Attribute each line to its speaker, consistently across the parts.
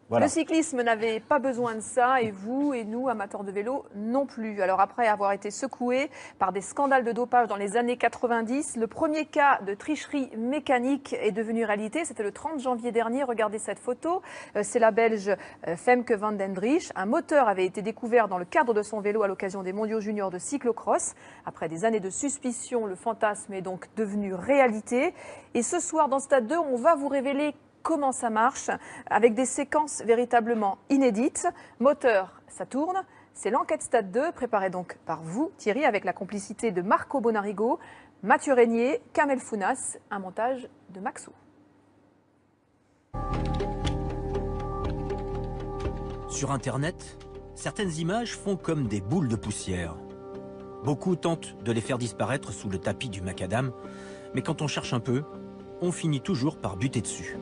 Speaker 1: Voilà.
Speaker 2: Le cyclisme n'avait pas besoin de ça et vous et nous, amateurs de vélo, non plus. Alors après avoir été secoué par des scandales de dopage dans les années 90, le premier cas de tricherie mécanique est devenu réalité. C'était le 30 janvier dernier. Regardez cette photo. C'est la Belge Femke van den Driesch. Un moteur avait été découvert dans le cadre de son vélo à l'occasion des mondiaux juniors de cyclocross. Après des années de suspicion, le fantasme est donc devenu réalité. Et ce soir, dans Stade 2, on va vous révéler comment ça marche, avec des séquences véritablement inédites. Moteur, ça tourne. C'est l'enquête Stade 2, préparée donc par vous, Thierry, avec la complicité de Marco Bonarigo, Mathieu Régnier, Kamel Founas, un montage de Maxou.
Speaker 3: Sur Internet, certaines images font comme des boules de poussière. Beaucoup tentent de les faire disparaître sous le tapis du macadam, mais quand on cherche un peu, on finit toujours par buter dessus.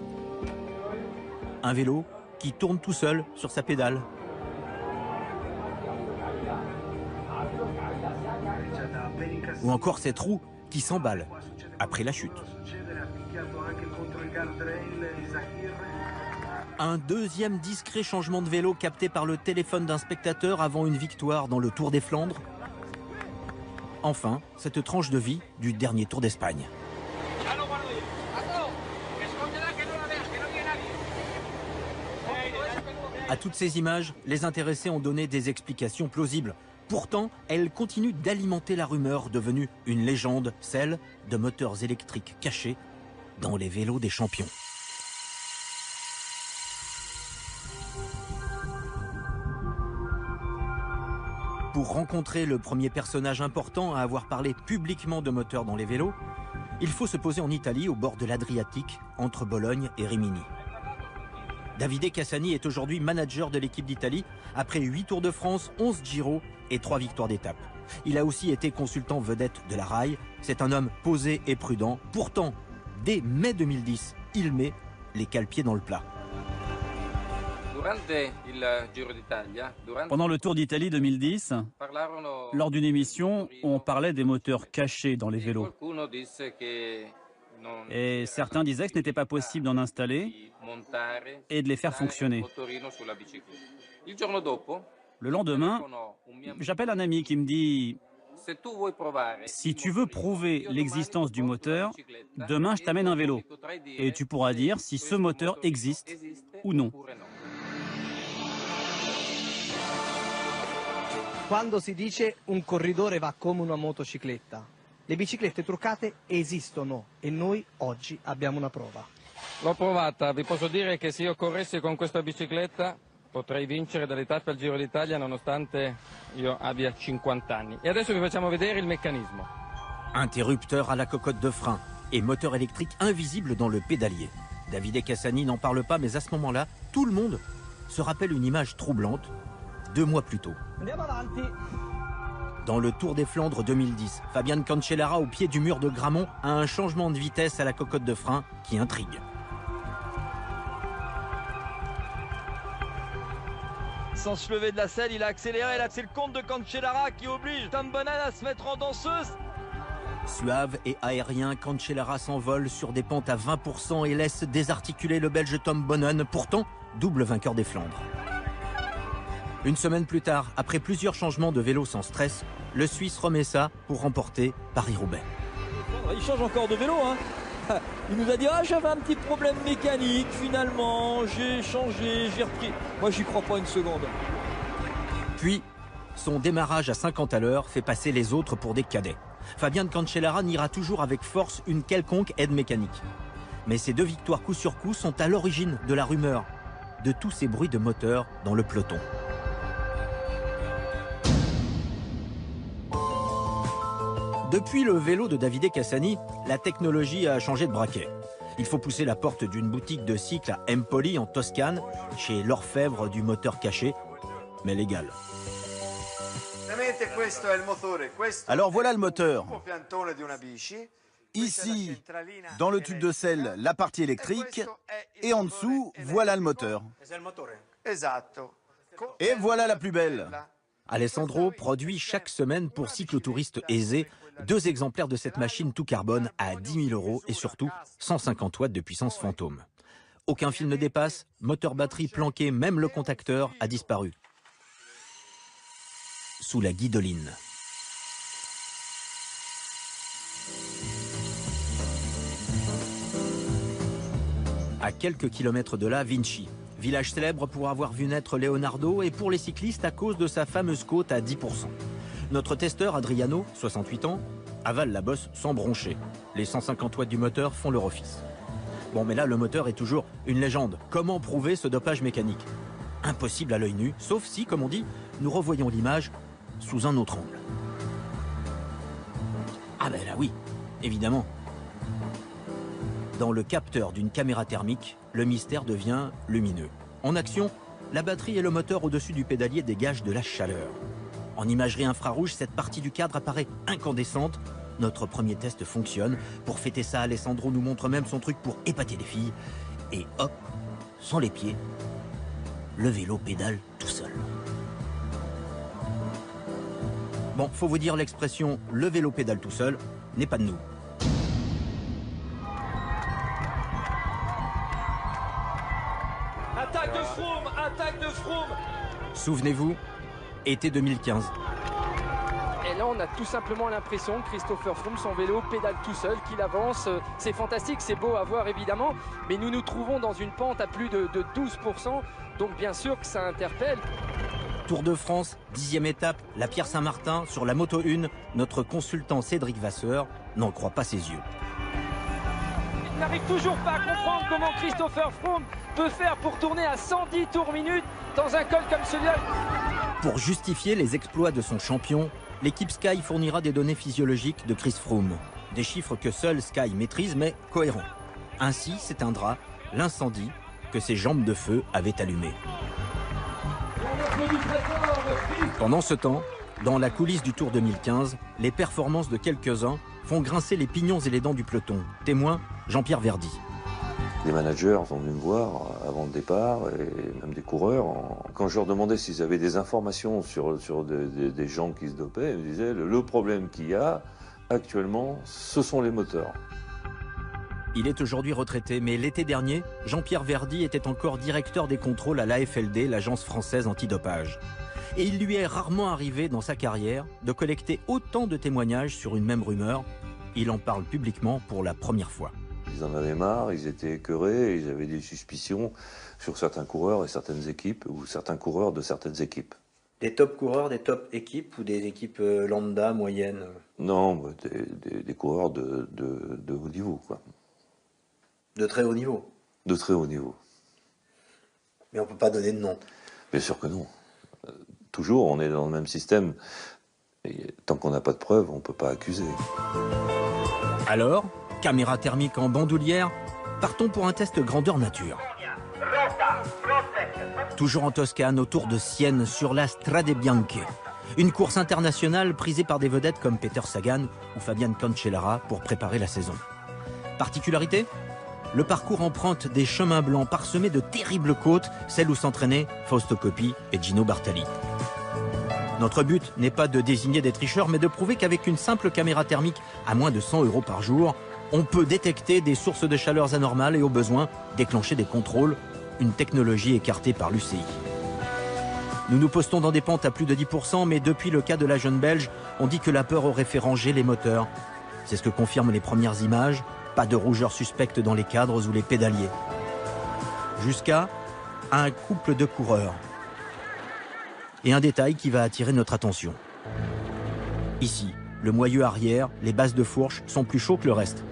Speaker 3: Un vélo qui tourne tout seul sur sa pédale. Ou encore cette roue qui s'emballe après la chute. Un deuxième discret changement de vélo capté par le téléphone d'un spectateur avant une victoire dans le Tour des Flandres. Enfin, cette tranche de vie du dernier Tour d'Espagne. À toutes ces images, les intéressés ont donné des explications plausibles. Pourtant, elles continuent d'alimenter la rumeur devenue une légende, celle de moteurs électriques cachés dans les vélos des champions. Pour rencontrer le premier personnage important à avoir parlé publiquement de moteurs dans les vélos, il faut se poser en Italie, au bord de l'Adriatique, entre Bologne et Rimini. Davide Cassani est aujourd'hui manager de l'équipe d'Italie après 8 Tours de France, 11 Giro et 3 victoires d'étape. Il a aussi été consultant vedette de la RAI. C'est un homme posé et prudent. Pourtant, dès mai 2010, il met les cale-pieds dans le plat.
Speaker 4: Pendant le Tour d'Italie 2010, lors d'une émission, on parlait des moteurs cachés dans les vélos. Et certains disaient que ce n'était pas possible d'en installer et de les faire fonctionner. Le lendemain, j'appelle un ami qui me dit « Si tu veux prouver l'existence du moteur, demain je t'amène un vélo et tu pourras dire si ce moteur existe ou non. »
Speaker 5: Quando si dice un corridore va come una motocicletta, le biciclette truccate esistono e noi oggi abbiamo una prova.
Speaker 6: L'ho provata, vi posso dire che se io corressi con questa bicicletta potrei vincere dalle tappe al Giro d'Italia nonostante io abbia 50 anni. E adesso vi facciamo vedere il meccanismo.
Speaker 3: Interrupteur à la cocotte de frein et moteur électrique invisible dans le pédalier. Davide Cassani n'en parle pas, mais à ce moment-là, tout le monde se rappelle une image troublante 2 mois plus tôt. Dans le Tour des Flandres 2010, Fabian Cancellara, au pied du mur de Grammont, a un changement de vitesse à la cocotte de frein qui intrigue.
Speaker 7: Sans se lever de la selle, il a accéléré. Là, c'est le compte de Cancellara qui oblige Tom Boonen à se mettre en danseuse.
Speaker 3: Suave et aérien, Cancellara s'envole sur des pentes à 20% et laisse désarticuler le Belge Tom Boonen, pourtant double vainqueur des Flandres. Une semaine plus tard, après plusieurs changements de vélo sans stress, le Suisse remet ça pour remporter Paris-Roubaix.
Speaker 7: Il change encore de vélo, hein. Il nous a dit « Ah, j'avais un petit problème mécanique, finalement, j'ai changé, j'ai repris. » Moi, j'y crois pas une seconde.
Speaker 3: Puis, son démarrage à 50 à l'heure fait passer les autres pour des cadets. Fabian Cancellara niera toujours avec force une quelconque aide mécanique. Mais ces 2 victoires coup sur coup sont à l'origine de la rumeur, de tous ces bruits de moteur dans le peloton. Depuis le vélo de Davide Cassani, la technologie a changé de braquet. Il faut pousser la porte d'une boutique de cycle à Empoli, en Toscane, chez l'orfèvre du moteur caché, mais légal.
Speaker 8: Alors voilà le moteur. Ici, dans le tube de sel, la partie électrique, et en dessous, voilà le moteur. Et voilà la plus belle.
Speaker 3: Alessandro produit chaque semaine pour cyclotouristes aisés 2 exemplaires de cette machine tout carbone à 10 000 € et surtout 150 watts de puissance fantôme. Aucun fil ne dépasse, moteur batterie planqué, même le contacteur a disparu. Sous la guidoline. À quelques kilomètres de là, Vinci. Village célèbre pour avoir vu naître Leonardo et pour les cyclistes à cause de sa fameuse côte à 10%. Notre testeur, Adriano, 68 ans, avale la bosse sans broncher. Les 150 watts du moteur font leur office. Bon, mais là, le moteur est toujours une légende. Comment prouver ce dopage mécanique? Impossible à l'œil nu, sauf si, comme on dit, nous revoyons l'image sous un autre angle. Ah ben là oui, évidemment. Dans le capteur d'une caméra thermique, le mystère devient lumineux. En action, la batterie et le moteur au-dessus du pédalier dégagent de la chaleur. En imagerie infrarouge, cette partie du cadre apparaît incandescente. Notre premier test fonctionne. Pour fêter ça, Alessandro nous montre même son truc pour épater les filles. Et hop, sans les pieds, le vélo pédale tout seul. Bon, faut vous dire, l'expression « le vélo pédale tout seul » n'est pas de nous.
Speaker 7: Attaque de Froome, attaque de Froome.
Speaker 3: Souvenez-vous, été 2015.
Speaker 1: Et là, on a tout simplement l'impression que Christopher Froome, son vélo, pédale tout seul, qu'il avance. C'est fantastique, c'est beau à voir évidemment, mais nous nous trouvons dans une pente à plus de 12%, donc bien sûr que ça interpelle.
Speaker 3: Tour de France, 10e étape, la Pierre-Saint-Martin, sur la Moto 1, notre consultant Cédric Vasseur n'en croit pas ses yeux.
Speaker 1: Il n'arrive toujours pas à comprendre comment Christopher Froome peut faire pour tourner à 110 tours minute dans un col comme celui-là.
Speaker 3: Pour justifier les exploits de son champion, l'équipe Sky fournira des données physiologiques de Chris Froome. Des chiffres que seul Sky maîtrise, mais cohérents. Ainsi s'éteindra l'incendie que ses jambes de feu avaient allumé. Pendant ce temps, dans la coulisse du Tour 2015, les performances de quelques-uns font grincer les pignons et les dents du peloton. Témoin, Jean-Pierre Verdy.
Speaker 9: Les managers sont venus me voir avant le départ, et même des coureurs. Quand je leur demandais s'ils avaient des informations sur des gens qui se dopaient, ils me disaient le problème qu'il y a actuellement, ce sont les moteurs.
Speaker 3: Il est aujourd'hui retraité, mais l'été dernier, Jean-Pierre Verdy était encore directeur des contrôles à l'AFLD, l'agence française antidopage. Et il lui est rarement arrivé dans sa carrière de collecter autant de témoignages sur une même rumeur. Il en parle publiquement pour la première fois.
Speaker 9: Ils en avaient marre, ils étaient écœurés, ils avaient des suspicions sur certains coureurs et certaines équipes, ou certains coureurs de certaines équipes.
Speaker 3: Des top coureurs, des top équipes ou des équipes lambda, moyennes?
Speaker 9: Non, des coureurs de haut niveau, quoi.
Speaker 3: De très haut niveau?
Speaker 9: De très haut niveau.
Speaker 3: Mais on ne peut pas donner de nom?
Speaker 9: Bien sûr que non. Toujours, on est dans le même système. Et tant qu'on n'a pas de preuves, on ne peut pas accuser.
Speaker 3: Alors, caméra thermique en bandoulière, partons pour un test grandeur nature. Toujours en Toscane, autour de Sienne, sur la Strade Bianche. Une course internationale prisée par des vedettes comme Peter Sagan ou Fabian Cancellara pour préparer la saison. Particularité ? Le parcours emprunte des chemins blancs parsemés de terribles côtes, celles où s'entraînaient Fausto Coppi et Gino Bartali. Notre but n'est pas de désigner des tricheurs, mais de prouver qu'avec une simple caméra thermique à moins de 100 € par jour, on peut détecter des sources de chaleur anormales et au besoin déclencher des contrôles, une technologie écartée par l'UCI. Nous nous postons dans des pentes à plus de 10%, mais depuis le cas de la jeune Belge, on dit que la peur aurait fait ranger les moteurs. C'est ce que confirment les premières images. Pas de rougeur suspecte dans les cadres ou les pédaliers. Jusqu'à un couple de coureurs. Et un détail qui va attirer notre attention. Ici, le moyeu arrière, les bases de fourche sont plus chauds que le reste.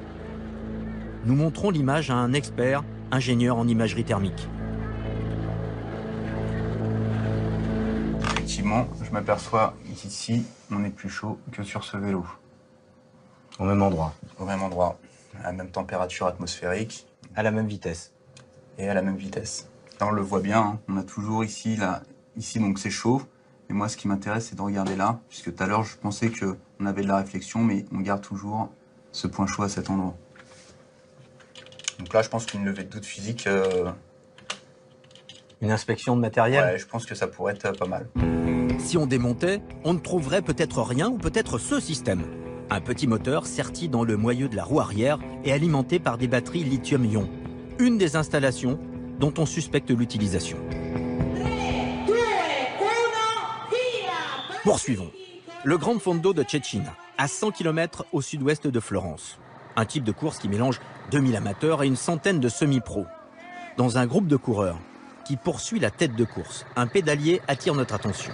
Speaker 3: Nous montrons l'image à un expert, ingénieur en imagerie thermique.
Speaker 10: Effectivement, je m'aperçois qu'ici, on est plus chaud que sur ce vélo. Au même endroit. Au même endroit. À la même température atmosphérique.
Speaker 3: À la même vitesse.
Speaker 10: Et à la même vitesse. Là, on le voit bien, hein. On a toujours ici, là, ici, donc c'est chaud. Et moi, ce qui m'intéresse, c'est de regarder là. Puisque tout à l'heure, je pensais qu'on avait de la réflexion, mais on garde toujours ce point chaud à cet endroit. Donc là, je pense qu'une levée de doute physique...
Speaker 3: Une inspection de matériel?
Speaker 10: Ouais, je pense que ça pourrait être pas mal.
Speaker 3: Si on démontait, on ne trouverait peut-être rien ou peut-être ce système. Un petit moteur serti dans le moyeu de la roue arrière et alimenté par des batteries lithium-ion. Une des installations dont on suspecte l'utilisation. Poursuivons. Le Grand Fondo de Cecina, à 100 km au sud-ouest de Florence. Un type de course qui mélange 2000 amateurs et une centaine de semi-pros. Dans un groupe de coureurs qui poursuit la tête de course, un pédalier attire notre attention.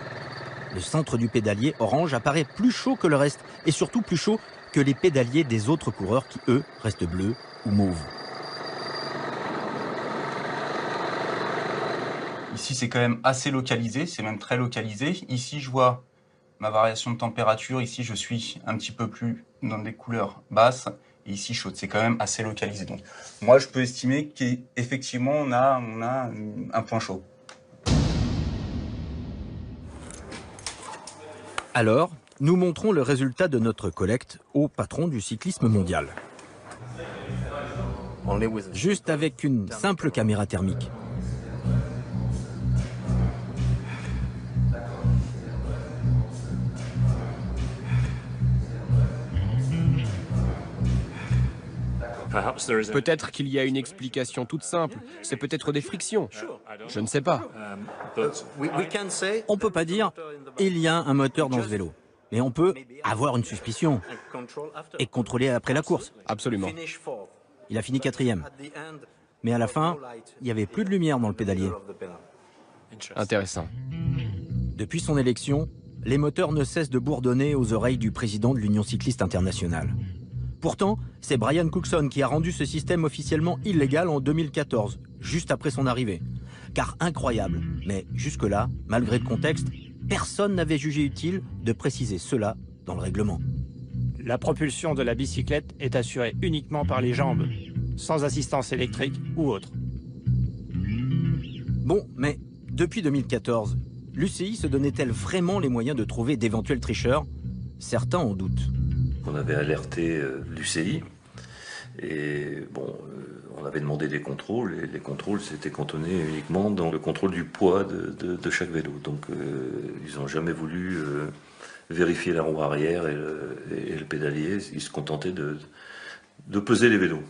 Speaker 3: Le centre du pédalier orange apparaît plus chaud que le reste et surtout plus chaud que les pédaliers des autres coureurs qui, eux, restent bleus ou mauves.
Speaker 10: Ici, c'est quand même assez localisé, c'est même très localisé. Ici, je vois ma variation de température. Ici, je suis un petit peu plus dans des couleurs basses. Et ici, chaude. C'est quand même assez localisé. Donc, moi, je peux estimer qu'effectivement, on a un point chaud.
Speaker 3: Alors, nous montrons le résultat de notre collecte au patron du cyclisme mondial. Juste avec une simple caméra thermique.
Speaker 11: Peut-être qu'il y a une explication toute simple. C'est peut-être des frictions. Je ne sais pas.
Speaker 3: On ne peut pas dire « il y a un moteur dans ce vélo ». Mais on peut avoir une suspicion et contrôler après la course.
Speaker 11: Absolument.
Speaker 3: Il a fini 4e. Mais à la fin, il n'y avait plus de lumière dans le pédalier.
Speaker 11: Intéressant.
Speaker 3: Depuis son élection, les moteurs ne cessent de bourdonner aux oreilles du président de l'Union cycliste internationale. Pourtant, c'est Brian Cookson qui a rendu ce système officiellement illégal en 2014, juste après son arrivée. Car incroyable, mais jusque-là, malgré le contexte, personne n'avait jugé utile de préciser cela dans le règlement.
Speaker 12: La propulsion de la bicyclette est assurée uniquement par les jambes, sans assistance électrique ou autre.
Speaker 3: Bon, mais depuis 2014, l'UCI se donnait-elle vraiment les moyens de trouver d'éventuels tricheurs? Certains en doutent.
Speaker 9: On avait alerté l'UCI et bon, on avait demandé des contrôles et les contrôles s'étaient cantonnés uniquement dans le contrôle du poids de chaque vélo. Donc ils n'ont jamais voulu vérifier la roue arrière et le pédalier. Ils se contentaient de peser les vélos.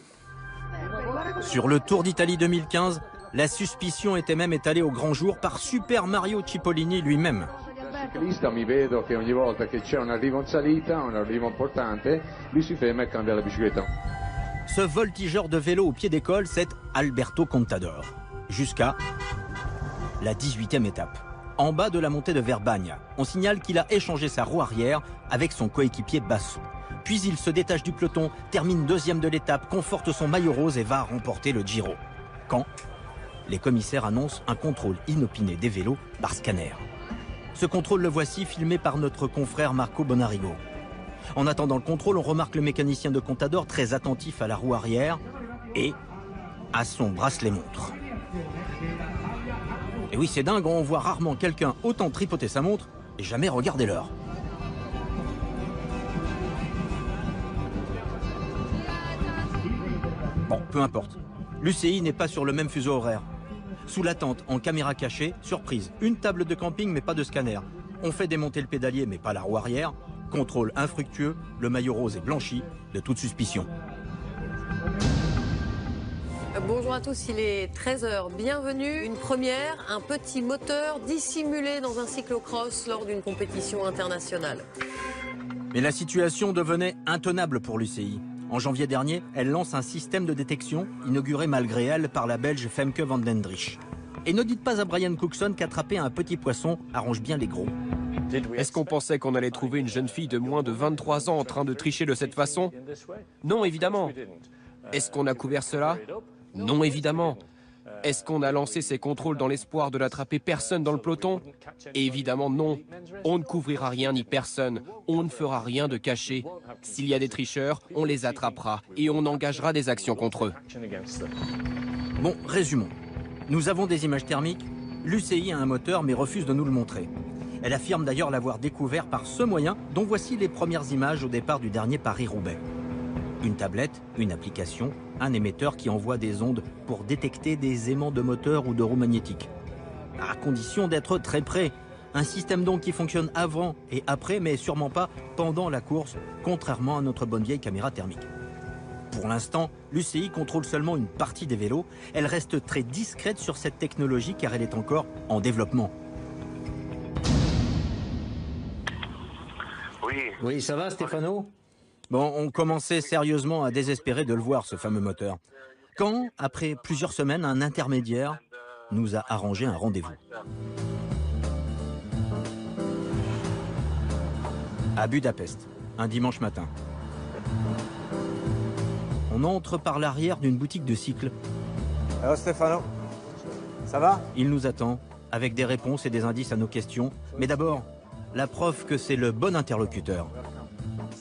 Speaker 3: Sur le Tour d'Italie 2015, la suspicion était même étalée au grand jour par Super Mario Cipollini lui-même.
Speaker 13: Mi vedo che ogni volta che c'è un arrivo in salita, un arrivo importante, lui si ferma e cambia la bicicletta.
Speaker 3: Ce voltigeur de vélo au pied d'école, c'est Alberto Contador. Jusqu'à la 18e étape. En bas de la montée de Verbagna, on signale qu'il a échangé sa roue arrière avec son coéquipier Basso. Puis il se détache du peloton, termine 2e de l'étape, conforte son maillot rose et va remporter le Giro. Quand les commissaires annoncent un contrôle inopiné des vélos par scanner. Ce contrôle le voici filmé par notre confrère Marco Bonarigo. En attendant le contrôle, on remarque le mécanicien de Contador très attentif à la roue arrière et à son bracelet montre. Et oui, c'est dingue, on voit rarement quelqu'un autant tripoter sa montre et jamais regarder l'heure. Bon, peu importe. L'UCI n'est pas sur le même fuseau horaire. Sous la tente, en caméra cachée, surprise, une table de camping mais pas de scanner. On fait démonter le pédalier mais pas la roue arrière. Contrôle infructueux, le maillot rose est blanchi de toute suspicion.
Speaker 14: Bonjour à tous, il est 13h. Bienvenue. Une première, un petit moteur dissimulé dans un cyclocross lors d'une compétition internationale.
Speaker 3: Mais la situation devenait intenable pour l'UCI. En janvier dernier, elle lance un système de détection, inauguré malgré elle par la Belge Femke van Dendrich. Et ne dites pas à Brian Cookson qu'attraper un petit poisson arrange bien les gros.
Speaker 11: Est-ce qu'on pensait qu'on allait trouver une jeune fille de moins de 23 ans en train de tricher de cette façon? Non, évidemment. Est-ce qu'on a couvert cela? Non, évidemment. Est-ce qu'on a lancé ces contrôles dans l'espoir de n'attraper personne dans le peloton? Évidemment non. On ne couvrira rien ni personne. On ne fera rien de caché. S'il y a des tricheurs, on les attrapera et on engagera des actions contre eux.
Speaker 3: Bon, résumons. Nous avons des images thermiques. L'UCI a un moteur mais refuse de nous le montrer. Elle affirme d'ailleurs l'avoir découvert par ce moyen dont voici les premières images au départ du dernier Paris-Roubaix. Une tablette, une application, un émetteur qui envoie des ondes pour détecter des aimants de moteur ou de roues magnétiques. À condition d'être très près. Un système donc qui fonctionne avant et après, mais sûrement pas pendant la course, contrairement à notre bonne vieille caméra thermique. Pour l'instant, l'UCI contrôle seulement une partie des vélos. Elle reste très discrète sur cette technologie car elle est encore en développement.
Speaker 15: Oui, ça va Stéphano?
Speaker 3: Bon, on commençait sérieusement à désespérer de le voir, ce fameux moteur. Quand, après plusieurs semaines, un intermédiaire nous a arrangé un rendez-vous. À Budapest, un dimanche matin. On entre par l'arrière d'une boutique de cycles.
Speaker 15: Alors Stéphano, ça va?
Speaker 3: Il nous attend, avec des réponses et des indices à nos questions. Mais d'abord, la preuve que c'est le bon interlocuteur.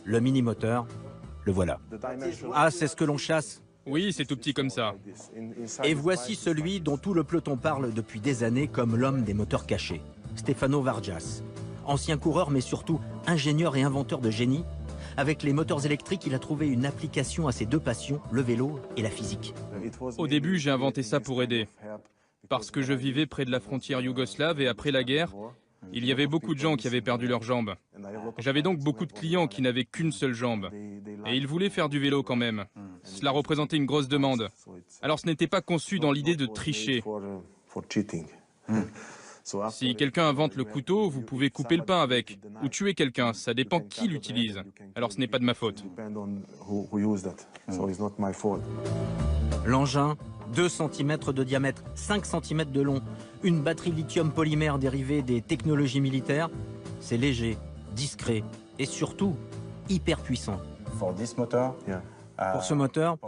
Speaker 3: Le mini-moteur, le voilà. Ah, c'est ce que l'on chasse?
Speaker 16: Oui, c'est tout petit comme ça.
Speaker 3: Et voici celui dont tout le peloton parle depuis des années comme l'homme des moteurs cachés. Stefano Vargas. Ancien coureur, mais surtout ingénieur et inventeur de génie. Avec les moteurs électriques, il a trouvé une application à ses deux passions, le vélo et la physique.
Speaker 16: Au début, j'ai inventé ça pour aider. Parce que je vivais près de la frontière yougoslave et après la guerre, il y avait beaucoup de gens qui avaient perdu leurs jambes. J'avais donc beaucoup de clients qui n'avaient qu'une seule jambe. Et ils voulaient faire du vélo quand même. Cela représentait une grosse demande. Alors ce n'était pas conçu dans l'idée de tricher. Si quelqu'un invente le couteau, vous pouvez couper le pain avec, ou tuer quelqu'un, ça dépend qui l'utilise. Alors ce n'est pas de ma faute.
Speaker 3: L'engin, 2 cm de diamètre, 5 cm de long, une batterie lithium polymère dérivée des technologies militaires, c'est léger, discret et surtout hyper puissant. Pour ce moteur,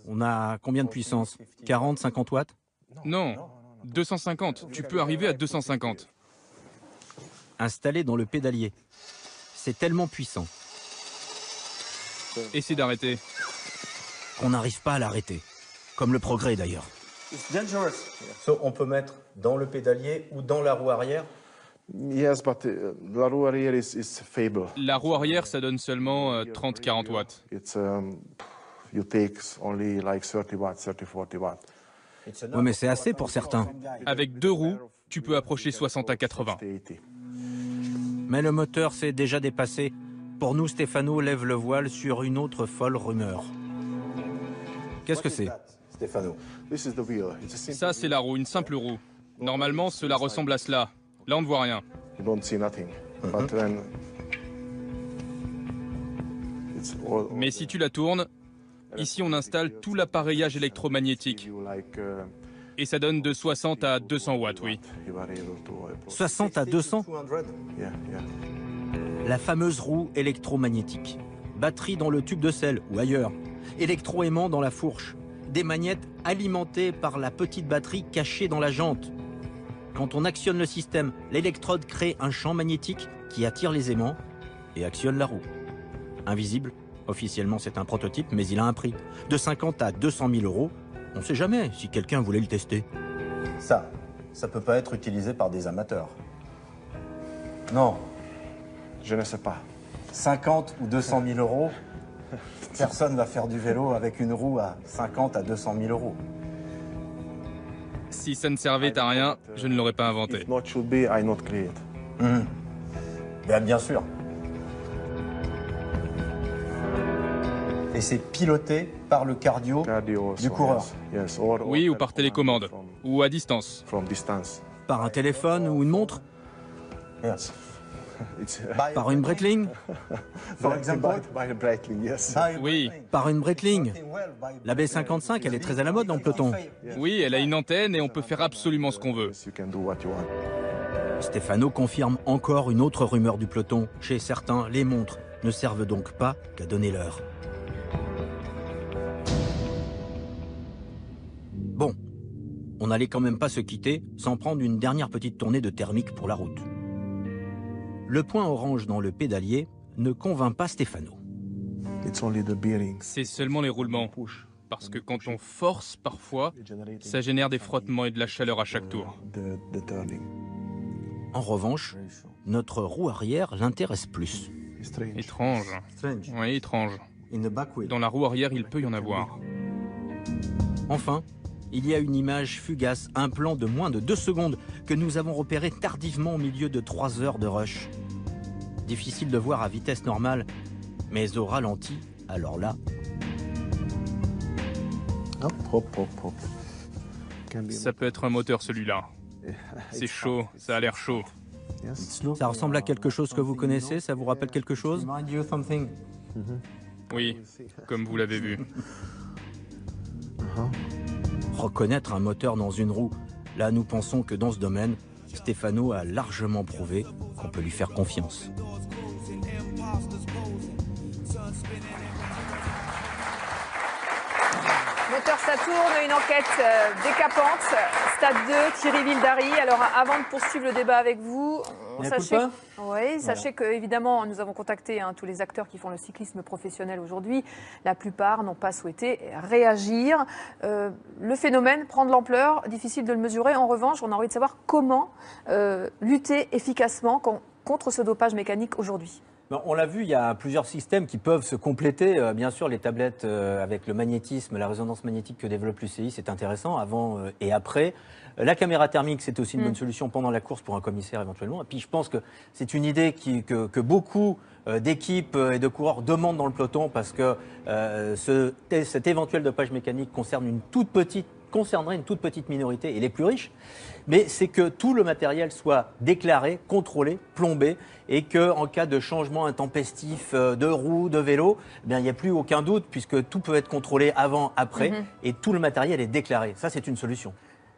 Speaker 3: on a combien de puissance? 40, 50 watts?
Speaker 16: Non, 250. Tu peux arriver à 250.
Speaker 3: Installé dans le pédalier. C'est tellement puissant.
Speaker 16: Essaie d'arrêter.
Speaker 3: Qu'on n'arrive pas à l'arrêter. Comme le progrès d'ailleurs.
Speaker 17: On peut mettre dans le pédalier ou dans la roue arrière?
Speaker 13: Yes, but la roue arrière is faible.
Speaker 16: La roue arrière, ça donne seulement 30-40 watts.
Speaker 13: It's you take only like 30 watts, 30-40 watts.
Speaker 3: Oui, mais c'est assez pour certains.
Speaker 16: Avec 2 roues, tu peux approcher 60 à 80.
Speaker 3: Mais le moteur s'est déjà dépassé. Pour nous, Stefano lève le voile sur une autre folle rumeur. Qu'est-ce que c'est?
Speaker 16: Ça, c'est la roue, une simple roue. Normalement, cela ressemble à cela. Là, on ne voit rien. Mais si tu la tournes, ici, on installe tout l'appareillage électromagnétique. Et ça donne de 60 à 200 watts, oui.
Speaker 3: 60 à 200? La fameuse roue électromagnétique. Batterie dans le tube de sel ou ailleurs. Électroaimant dans la fourche. Des magnettes alimentées par la petite batterie cachée dans la jante. Quand on actionne le système, l'électrode crée un champ magnétique qui attire les aimants et actionne la roue. Invisible, officiellement c'est un prototype, mais il a un prix. De 50 à 200 000 euros. On ne sait jamais si quelqu'un voulait le tester.
Speaker 17: Ça peut pas être utilisé par des amateurs. Non.
Speaker 13: Je ne sais pas.
Speaker 17: 50 ou 200 000 euros, personne va faire du vélo avec une roue à 50 à 200 000 euros.
Speaker 16: Si ça ne servait à rien, je ne l'aurais pas inventé.
Speaker 17: Bien sûr. Et c'est piloté par le cardio du coureur.
Speaker 16: Oui, ou par télécommande, ou à distance.
Speaker 3: Par un téléphone ou une montre? Par une Breitling?
Speaker 16: Oui.
Speaker 3: Par une Breitling? La B55, elle est très à la mode dans le peloton.
Speaker 16: Oui, elle a une antenne et on peut faire absolument ce qu'on veut.
Speaker 3: Stefano confirme encore une autre rumeur du peloton. Chez certains, les montres ne servent donc pas qu'à donner l'heure. Bon, on n'allait quand même pas se quitter sans prendre une dernière petite tournée de thermique pour la route. Le point orange dans le pédalier ne convainc pas Stefano.
Speaker 16: C'est seulement les roulements. Parce que quand on force parfois, ça génère des frottements et de la chaleur à chaque tour.
Speaker 3: En revanche, notre roue arrière l'intéresse plus.
Speaker 16: Étrange. Oui, étrange. Dans la roue arrière, il peut y en avoir.
Speaker 3: Enfin, il y a une image fugace, un plan de moins de 2 secondes que nous avons repéré tardivement au milieu de 3 heures de rush. Difficile de voir à vitesse normale, mais au ralenti, alors là...
Speaker 16: Ça peut être un moteur celui-là. C'est chaud, ça a l'air chaud.
Speaker 3: Ça ressemble à quelque chose que vous connaissez? Ça vous rappelle quelque chose?
Speaker 16: Oui, comme vous l'avez vu.
Speaker 3: Reconnaître un moteur dans une roue. Là, nous pensons que dans ce domaine, Stefano a largement prouvé qu'on peut lui faire confiance.
Speaker 2: Moteur Saturne, une enquête décapante. Stade 2, Thierry Vildary. Alors, avant de poursuivre le débat avec vous, sachez que, évidemment, nous avons contacté tous les acteurs qui font le cyclisme professionnel aujourd'hui. La plupart n'ont pas souhaité réagir. Le phénomène prend de l'ampleur, difficile de le mesurer. En revanche, on a envie de savoir comment lutter efficacement contre ce dopage mécanique aujourd'hui.
Speaker 18: On l'a vu, il y a plusieurs systèmes qui peuvent se compléter. Bien sûr, les tablettes avec le magnétisme, la résonance magnétique que développe l'UCI, c'est intéressant, avant et après. La caméra thermique, c'est aussi une bonne solution pendant la course pour un commissaire éventuellement. Et puis je pense que c'est une idée que beaucoup d'équipes et de coureurs demandent dans le peloton parce que cet éventuel dopage mécanique concernerait une toute petite minorité et les plus riches, mais c'est que tout le matériel soit déclaré, contrôlé, plombé, et qu'en cas de changement intempestif de roue, de vélo, il n'y a plus aucun doute puisque tout peut être contrôlé avant, après, et tout le matériel est déclaré. Ça, c'est une solution.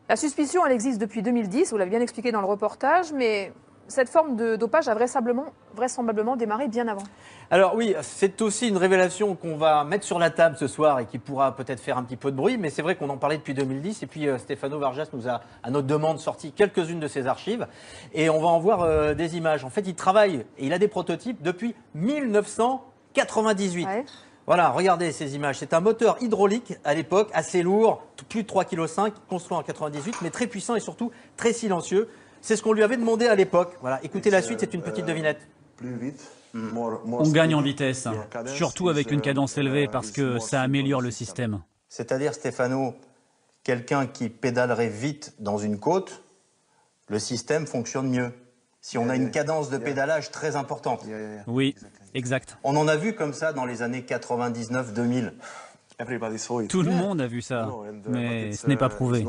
Speaker 2: La suspicion, elle existe depuis 2010, vous l'avez bien expliqué dans le reportage, mais cette forme de dopage a vraisemblablement démarré bien avant. Alors
Speaker 18: oui, c'est aussi une révélation qu'on va mettre sur la table ce soir et qui pourra peut-être faire un petit peu de bruit, mais c'est vrai qu'on en parlait depuis 2010 et puis Stefano Vargas nous a, à notre demande, sorti quelques-unes de ses archives et on va en voir des images. En fait, il travaille et il a des prototypes depuis 1998. Ouais. Voilà, regardez ces images. C'est un moteur hydraulique à l'époque, assez lourd, plus de 3,5 kg, construit en 98, mais très puissant et surtout très silencieux. C'est ce qu'on lui avait demandé à l'époque. Voilà, écoutez la suite, c'est une petite devinette.
Speaker 19: Plus vite.
Speaker 4: On gagne en vitesse, surtout avec une cadence élevée parce que ça améliore le système.
Speaker 18: C'est-à-dire, Stefano, quelqu'un qui pédalerait vite dans une côte, le système fonctionne mieux. Si on a une cadence de pédalage très importante.
Speaker 4: Oui, exact.
Speaker 18: On en a vu comme ça dans les années 99-2000.
Speaker 4: Tout le monde a vu ça, mais ce n'est pas prouvé.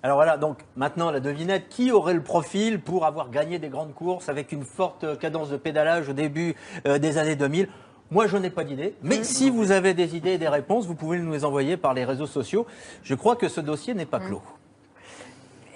Speaker 18: Alors voilà, donc maintenant la devinette, qui aurait le profil pour avoir gagné des grandes courses avec une forte cadence de pédalage au début des années 2000 ? Moi, je n'ai pas d'idée, mais si vous avez des idées et des réponses, vous pouvez nous les envoyer par les réseaux sociaux. Je crois que ce dossier n'est pas clos.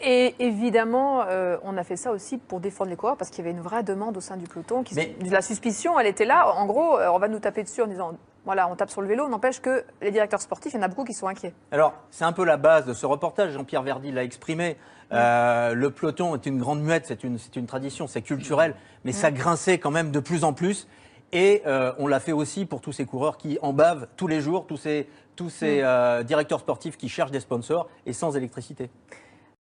Speaker 2: Et évidemment, on a fait ça aussi pour défendre les coureurs parce qu'il y avait une vraie demande au sein du peloton. La suspicion, elle était là. En gros, on va nous taper dessus en disant, voilà, on tape sur le vélo. N'empêche que les directeurs sportifs, il y en a beaucoup qui sont inquiets.
Speaker 18: Alors, c'est un peu la base de ce reportage. Jean-Pierre Verdy l'a exprimé. Le peloton est une grande muette, c'est une tradition, c'est culturel, mais ça grinçait quand même de plus en plus. Et on l'a fait aussi pour tous ces coureurs qui en bavent tous les jours, tous ces directeurs sportifs qui cherchent des sponsors et sans électricité.